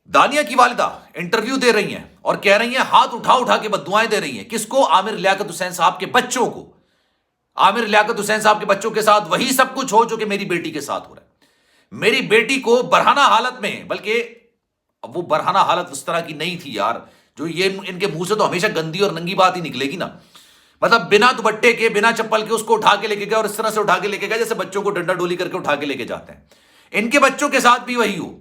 दानिया की वालिदा इंटरव्यू दे रही हैं और कह रही हैं, हाथ उठा उठा के बद्दुआएं दे रही हैं। किसको? आमिर लियाकत हुसैन साहब के बच्चों को। आमिर लियाकत हुसैन साहब के बच्चों के साथ वही सब कुछ हो जो कि मेरी बेटी के साथ हो रहा है। मेरी बेटी को बरहाना हालत में, बल्कि अब वो बरहाना हालत उस तरह की नहीं थी यार, जो ये इनके मुंह से तो हमेशा गंदी और नंगी बात ही निकलेगी ना। मतलब बिना दुपट्टे के, बिना चप्पल के उसको उठा के लेके गया और इस तरह से उठा के लेके गया जैसे बच्चों को डंडा डोली करके उठा के लेके जाते हैं। इनके बच्चों के साथ भी वही हो।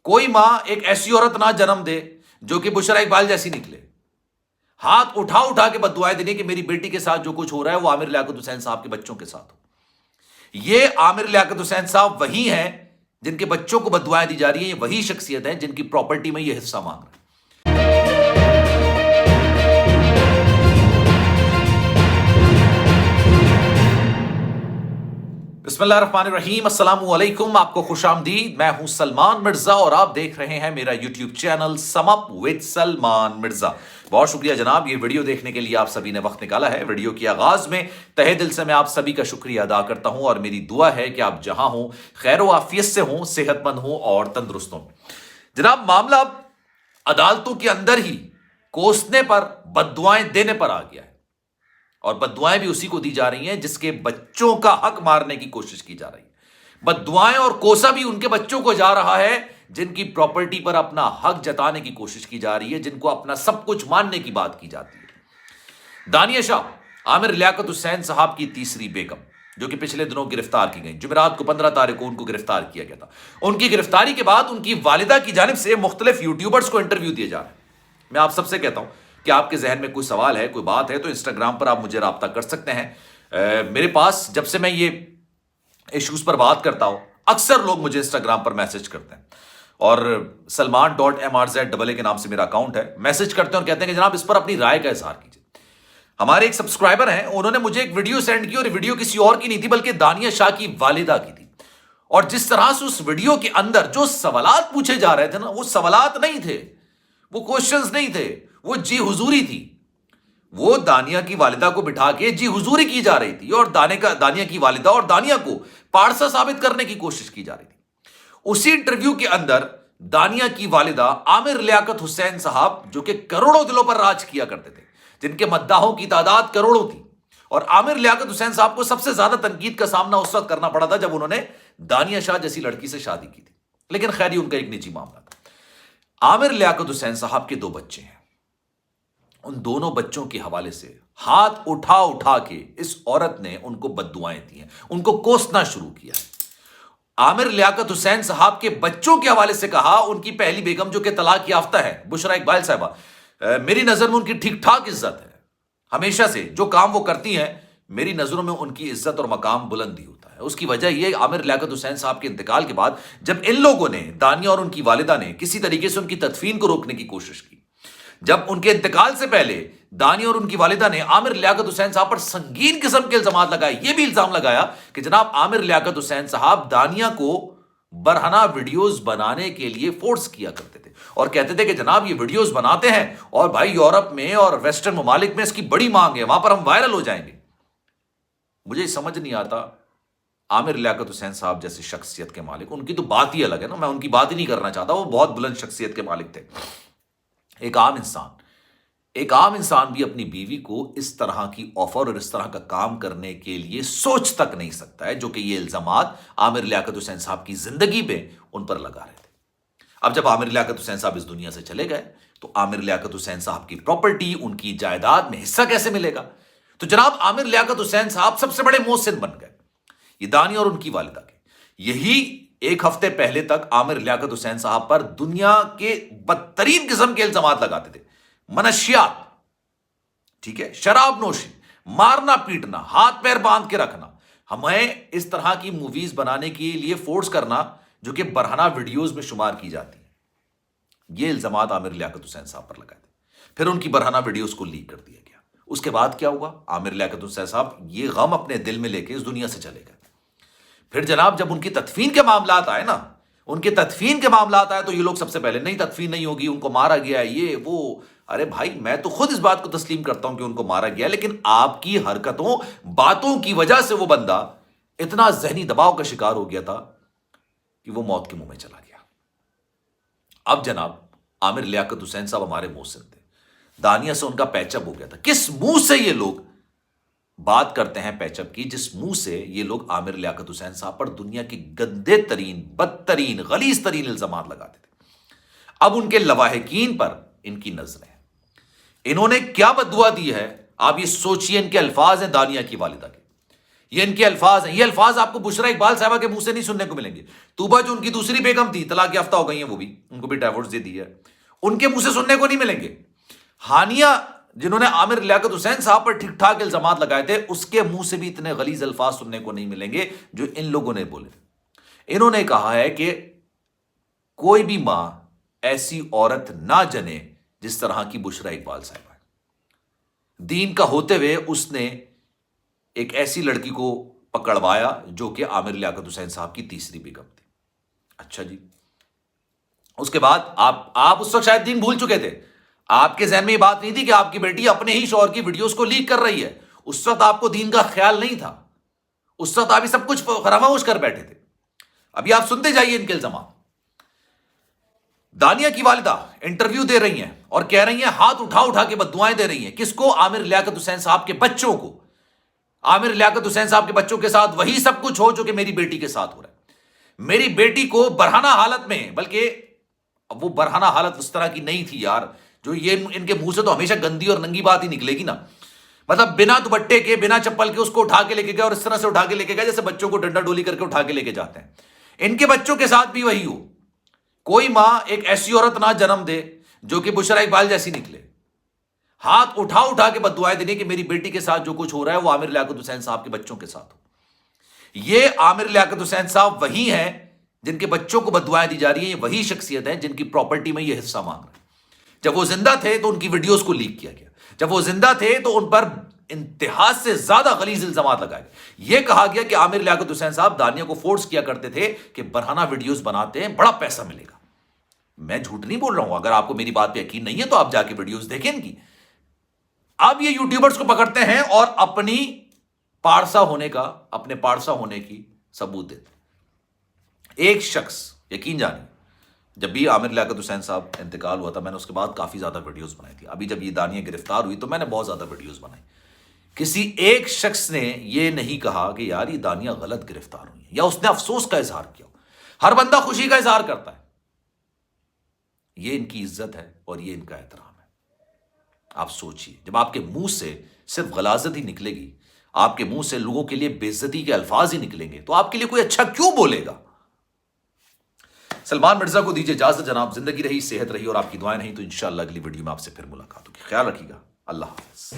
कोई मां एक ऐसी औरत ना जन्म दे जो कि बुशरा इकबाल जैसी निकले। हाथ उठा उठा के बद्दुआएं देने कि मेरी बेटी के साथ जो कुछ हो रहा है वो आमिर लियाकत हुसैन साहब के बच्चों के साथ हो। ये आमिर लियाकत हुसैन साहब वही हैं जिनके बच्चों को बद्दुआएं दी जा रही है। वही शख्सियत है जिनकी प्रॉपर्टी में ये हिस्सा मांग रहे हैं। बिस्मिल्लाहिर्रहमानिर्रहीम, अस्सलामु अलैकुम। आपको खुशामदीद। मैं हूं सलमान मिर्जा और आप देख रहे हैं मेरा YouTube channel sum up with Salman Mirza. बहुत शुक्रिया जनाब, ये वीडियो देखने के लिए आप सभी ने वक्त निकाला है। वीडियो के आगाज में तहे दिल से मैं आप सभी का शुक्रिया अदा करता हूं और मेरी दुआ है कि आप जहां हो खैर व आफियत से हों, सेहतमंद हों और तंदुरुस्त हों। जनाब, मामला अदालतों के अंदर ही कोसने पर, बद्दुआएं देने पर आ गया है और बद्दुआएं भी उसी को दी जा रही हैं जिसके बच्चों का हक मारने की कोशिश की जा रही है। बद्दुआएं और कोसा भी उनके बच्चों को जा रहा है जिनकी प्रॉपर्टी पर अपना हक जताने की कोशिश की जा रही है, जिनको अपना सब कुछ मानने की बात की जाती है। दानिया शाह, आमिर लियाकत हुसैन साहब की तीसरी बेगम, जो कि पिछले दिनों गिरफ्तार की गई। जुमेरात को 15 तारीख को उनको गिरफ्तार किया गया था। उनकी गिरफ्तारी के बाद उनकी वालिदा की जानिब से मुख्तलिफ यूट्यूबर्स को इंटरव्यू दिए जा रहे हैं। मैं आप सबसे कहता हूं कि आपके जहन में कोई सवाल है, कोई बात है, तो इंस्टाग्राम पर आप मुझे राब्ता कर सकते हैं। मेरे पास जब से मैं ये इश्यूज पर बात करता हूं, अक्सर लोग मुझे इंस्टाग्राम पर मैसेज करते हैं और salman.mrz के नाम से मेरा अकाउंट है। मैसेज करते हैं और कहते हैं कि जनाब इस पर अपनी राय का इजहार कीजिए। हमारे एक सब्सक्राइबर हैं, उन्होंने मुझे एक वीडियो सेंड की और वीडियो किसी और की नहीं थी बल्कि दानिया शाह की वालिदा की थी। और जिस तरह से उस वीडियो के अंदर जो सवालात पूछे जा रहे थे ना, वो सवालात नहीं थे, वो क्वेश्चंस नहीं थे, वो जी हुजूरी थी। वो दानिया की वालिदा को बिठा के जी हुजूरी की जा रही थी और दानिया की वालिदा और दानिया को पारसा साबित करने की कोशिश की जा रही थी। उसी इंटरव्यू के अंदर दानिया की वालिदा आमिर लियाकत हुसैन साहब, जो कि करोड़ों दिलों पर राज किया करते थे, जिनके मद्दाहों की तादाद करोड़ों थी, और आमिर लियाकत हुसैन साहब को सबसे ज्यादा तनकीद का सामना उस वक्त करना पड़ा था जब उन्होंने दानिया शाह जैसी लड़की से शादी की थी। लेकिन खैर, ही उनका एक निजी मामला था। आमिर लियाकत हुसैन साहब के 2 बच्चे हैं। उन दोनों बच्चों के हवाले से हाथ उठा उठा के इस औरत ने उनको बद्दुआएं दी हैं, उनको कोसना शुरू किया है। आमिर लियाकत हुसैन साहब के बच्चों के हवाले से कहा, उनकी पहली बेगम जो कि तलाक याफ्ता है, बुशरा इकबाल साहबा, मेरी नजर में उनकी ठीक ठाक इज्जत है। हमेशा से जो काम वो करती हैं, मेरी नजरों में उनकी इज्जत और मकाम बुलंद ही होता है। उसकी वजह यह, आमिर लियाकत हुसैन साहब के इंतकाल के बाद जब इन लोगों ने, दानिया और उनकी वालिदा ने, किसी तरीके से उनकी तदफीन को रोकने की कोशिश की, जब उनके इंतकाल से पहले दानिया और उनकी वालिदा ने आमिर लियाकत हुसैन साहब पर संगीन किस्म के इल्जाम लगाए, यह भी इल्जाम लगाया कि जनाब आमिर लियाकत हुसैन साहब दानिया को बरहना वीडियोस बनाने के लिए फोर्स किया करते थे और कहते थे कि जनाब ये वीडियोस बनाते हैं और भाई यूरोप में और वेस्टर्न ममालिक में इसकी बड़ी मांग है, वहां पर हम वायरल हो जाएंगे। मुझे समझ नहीं आता, आमिर लियाकत हुसैन साहब जैसे शख्सियत के मालिक, उनकी तो बात ही अलग है ना, मैं उनकी बात ही नहीं करना चाहता, वो बहुत बुलंद शख्सियत के मालिक थे। एक आम इंसान भी अपनी बीवी को इस तरह की ऑफर और इस तरह का काम करने के लिए सोच तक नहीं सकता है, जो कि ये इल्जामात आमिर लियाकत हुसैन साहब की जिंदगी पे उन पर लगा रहे थे। अब जब आमिर लियाकत हुसैन साहब इस दुनिया से चले गए तो आमिर लियाकत हुसैन साहब की प्रॉपर्टी, उनकी जायदाद में हिस्सा कैसे मिलेगा? तो जनाब आमिर लियाकत हुसैन साहब सबसे बड़े मोहसिन बन गए, ये दानिया और उनकी वालिदा के। यही एक हफ्ते पहले तक आमिर लियाकत हुसैन साहब पर दुनिया के बदतरीन किस्म के इल्जाम लगाते थे। मनशियात, ठीक है, शराब नोशी, मारना पीटना, हाथ पैर बांध के रखना, हमें इस तरह की मूवीज बनाने के लिए फोर्स करना जो कि बरहना वीडियोस में शुमार की जाती है। ये इल्जामात आमिर लियाकत हुसैन साहब पर लगाए थे। फिर उनकी बरहना वीडियोस को लीक कर दिया गया। उसके बाद क्या हुआ? आमिर लियाकत हुसैन साहब ये गम अपने दिल में लेके इस दुनिया से चले गए। फिर जनाब जब उनकी तदफीन के मामलात आए ना, उनके तदफीन के मामलात आए तो ये लोग सबसे पहले, नहीं तदफीन नहीं होगी, उनको मारा गया है, ये वो। अरे भाई, मैं तो खुद इस बात को तस्लीम करता हूं कि उनको मारा गया, लेकिन आपकी हरकतों, बातों की वजह से वो बंदा इतना जहनी दबाव का शिकार हो गया था कि वो मौत के मुंह में चला गया। اب جناب عامر لیاقت حسین صاحب ہمارے محسن تھے, دانیہ سے ان کا پیچ اپ ہو گیا تھا. کس منہ سے یہ لوگ بات کرتے ہیں پیچ اپ کی, جس منہ سے یہ لوگ عامر لیاقت حسین صاحب پر دنیا کی گندے ترین, بدترین, غلیظ ترین الزامات لگاتے تھے. اب ان کے لواحقین پر ان کی نظریں ہیں. انہوں نے کیا بددعا دی ہے آپ یہ سوچئے. ان کے الفاظ ہیں دانیہ کی والدہ کے, یہ ان کے الفاظ ہیں. یہ الفاظ آپ کو بشرا اقبال صاحبہ کے منہ سے نہیں سننے کو ملیں گے. طوبہ جو ان کی دوسری بیگم تھی, طلاق یافتہ ہو گئی ہیں وہ بھی, ان کو بھی ڈائیورس دے دی ہے, ان کے منہ سے سننے کو نہیں ملیں گے. ہانیہ جنہوں نے عامر لیاقت حسین صاحب پر ٹھیک ٹھاک الزامات لگائے تھے, اس کے منہ سے بھی اتنے غلیظ الفاظ سننے کو نہیں ملیں گے جو ان لوگوں نے بولے. انہوں نے کہا ہے کہ کوئی بھی ماں ایسی عورت نہ جنے جس طرح کی بشرا اقبال صاحب ہے. دین کا ہوتے ہوئے اس نے ایک ایسی لڑکی کو پکڑوایا جو کہ عامر لیاقت حسین صاحب کی تیسری بیگم تھی. اچھا جی, اس کے بعد آپ اس وقت شاید دین بھول چکے تھے. آپ کے ذہن میں یہ بات نہیں تھی کہ آپ کی بیٹی اپنے ہی شوہر کی ویڈیوز کو لیک کر رہی ہے. اس وقت آپ کو دین کا خیال نہیں تھا. اس وقت آپ یہ سب کچھ فراموش کر بیٹھے تھے. ابھی آپ سنتے جائیے ان کے الزامات. دانیہ کی والدہ انٹرویو دے رہی ہیں اور کہہ رہی ہیں, ہاتھ اٹھا اٹھا کے بددعائیں دے رہی ہیں. کس کو؟ عامر لیاقت حسین صاحب کے بچوں کو. عامر لیاقت حسین صاحب کے بچوں کے ساتھ وہی سب کچھ ہو جو کہ میری بیٹی کے ساتھ ہو رہا ہے. میری بیٹی کو برہنہ حالت میں, بلکہ وہ برہنہ حالت اس طرح کی نہیں تھی یار, جو یہ ان کے منہ سے تو ہمیشہ گندی اور ننگی بات ہی نکلے گی نا. مطلب بنا دوپٹے کے, بنا چپل کے اس کو اٹھا کے لے کے گیا, اور اس طرح سے اٹھا کے لے کے گیا جیسے بچوں کو ڈنڈا ڈولی کر کے اٹھا کے لے کے جاتے ہیں. ان کے بچوں کے ساتھ بھی وہی ہو. کوئی ماں ایک ایسی عورت نہ جنم دے جو کہ بشرا اقبال جیسی نکلے. ہاتھ اٹھا اٹھا کے بددعائیں دینے کہ میری بیٹی کے ساتھ جو کچھ ہو رہا ہے وہ عامر لیاقت حسین صاحب کے بچوں کے ساتھ ہو. یہ عامر لیاقت حسین صاحب وہی ہیں جن کے بچوں کو بددعائیں دی جا رہی ہیں. یہ وہی شخصیت ہیں جن کی پراپرٹی میں یہ حصہ مانگ رہے ہیں. جب وہ زندہ تھے تو ان کی ویڈیوز کو لیک کیا گیا. جب وہ زندہ تھے تو ان پر انتہا سے زیادہ غلیظ الزامات لگائے. یہ کہا گیا کہ عامر لیاقت حسین صاحب دانیہ کو فورس کیا کرتے تھے کہ برہنہ ویڈیوز بناتے ہیں, بڑا پیسہ ملے گا. میں جھوٹ نہیں بول رہا ہوں. اگر آپ کو میری بات پہ یقین نہیں ہے تو آپ جا کے ویڈیوز دیکھیں ان کی. اب یہ یوٹیوبرز کو پکڑتے ہیں اور اپنی پارسا ہونے کا, اپنے پارسا ہونے کی ثبوت دیتے ہیں. ایک شخص, یقین جانیں, جب بھی عامر لیاقت حسین صاحب انتقال ہوا تھا میں نے اس کے بعد کافی زیادہ ویڈیوز بنائی تھی. ابھی جب یہ دانیہ گرفتار ہوئی تو میں نے بہت زیادہ ویڈیوز بنائی. کسی ایک شخص نے یہ نہیں کہا کہ یار یہ دانیہ غلط گرفتار ہوئی ہے, یا اس نے افسوس کا اظہار کیا. ہر بندہ خوشی کا اظہار کرتا ہے. یہ ان کی عزت ہے اور یہ ان کا احترام ہے. آپ سوچئے, جب آپ کے منہ سے صرف غلاظت ہی نکلے گی, آپ کے منہ سے لوگوں کے لیے بے عزتی کے الفاظ ہی نکلیں گے, تو آپ کے لیے کوئی اچھا کیوں بولے گا؟ سلمان مرزا کو دیجیے اجازت جناب. زندگی رہی, صحت رہی اور آپ کی دعائیں نہیں تو انشاءاللہ اگلی ویڈیو میں آپ سے پھر ملاقات ہوگی. خیال رکھیے گا. اللہ حافظ.